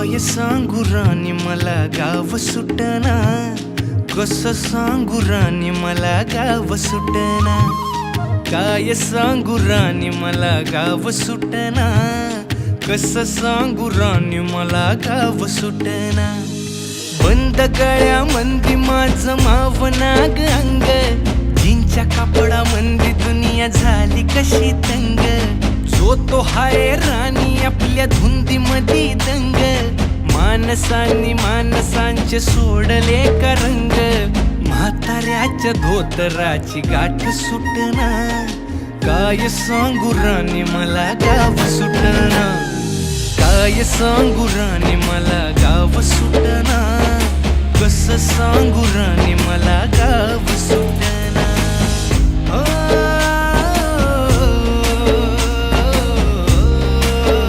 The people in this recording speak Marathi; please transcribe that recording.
काय सांगू राणी मला गाव सुटना, कसं सांगू राणी मला गाव सुटना, काय सांगू राणी मला गाव सुटना, कसं सांगू राणी मला गाव सुटना। बंद गळ्यामंदी माझं मावनाग अंग, जीनच्या कापडामंदी दुनिया झाली कशी तंग, जो तो हाय राणी आपल्या धुंदीमधी दंग, माणसांनी माणसांचे सोडले का रंग, म्हाताऱ्याच्या धोतराची गाठ सुटना, काय सांगू राणी मला गाव सुटना, काय सांगू राणी मला गाव सुटना, कसं सांगू राणी मला गाव सुटना।